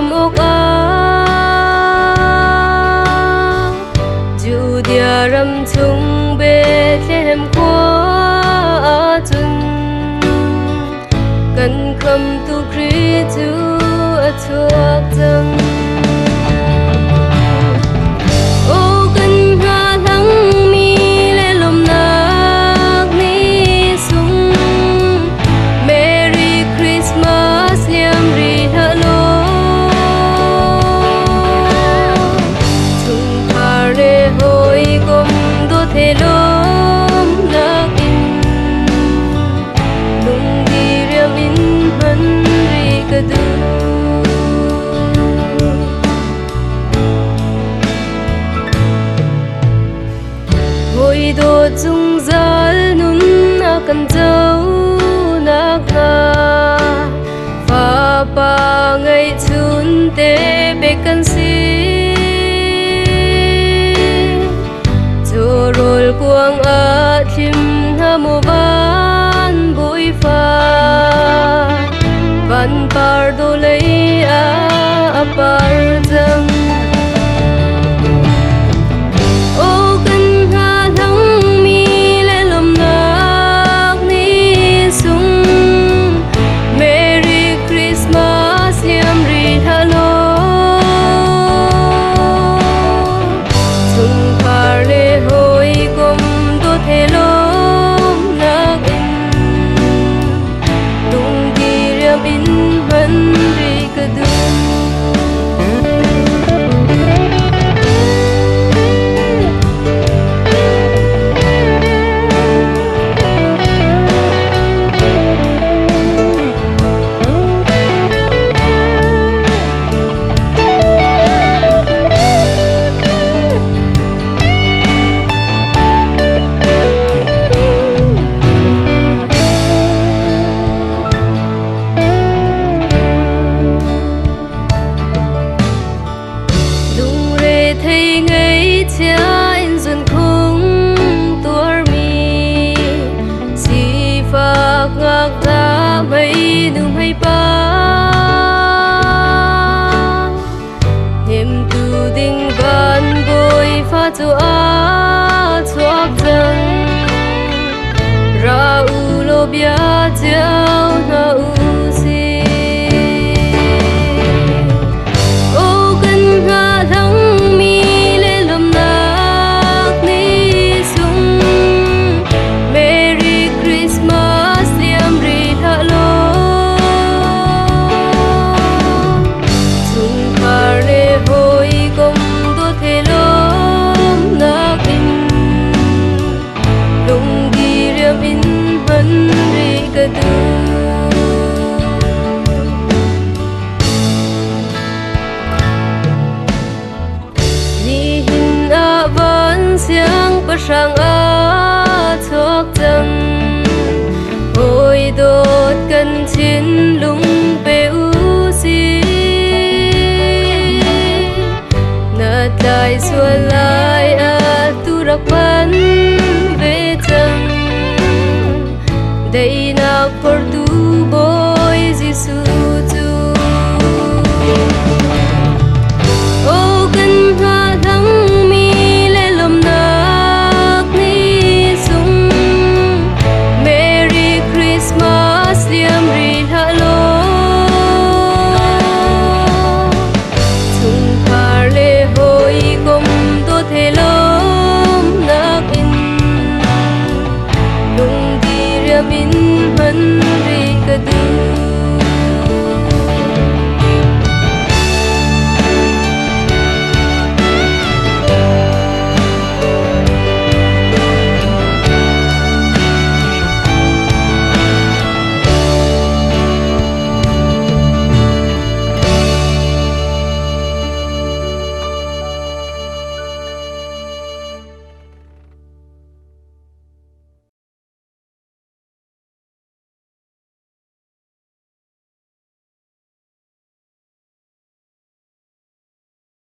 ham ok Judea ram chung Bethlehem qua chun Cần khâm tu Christu a thuốc dâng Ô cần hà thắng mi lê lom nạc ni sung Merry Christmas liam ri tha lo Chung khá rê hôi gom đô thê lom nạc in Nung đi riêng in hân ri cơ du Hôi đô chung zal nun akan châu nak na Pha pa ngay chun te bekan si Cho rol kuang a thim ha mo van bui pha Van par do lei a par jang Ô cần hà thắng mi lê lom nạc ni sung Merry Christmas liam ri tha lo Chung khá rê hôi gom đô thê lom nạc in Tung đi riêng in hân ri cơ du Thấy ngay chia in dần khung tuar mi Si phạc ngạc ra mấy nung hay ba Niềm tu đình van bồi pha cho á chuak dần Ra u lo bia chiao na u si Ô cần hà thắng Siang pasang a thuốc dâng Ôi đốt cần chín lung bê u si Nát lại xua lại a tu rắc văn về chân Đây na por tu boy Giêsu tu Ô cần hà thắng min hân ri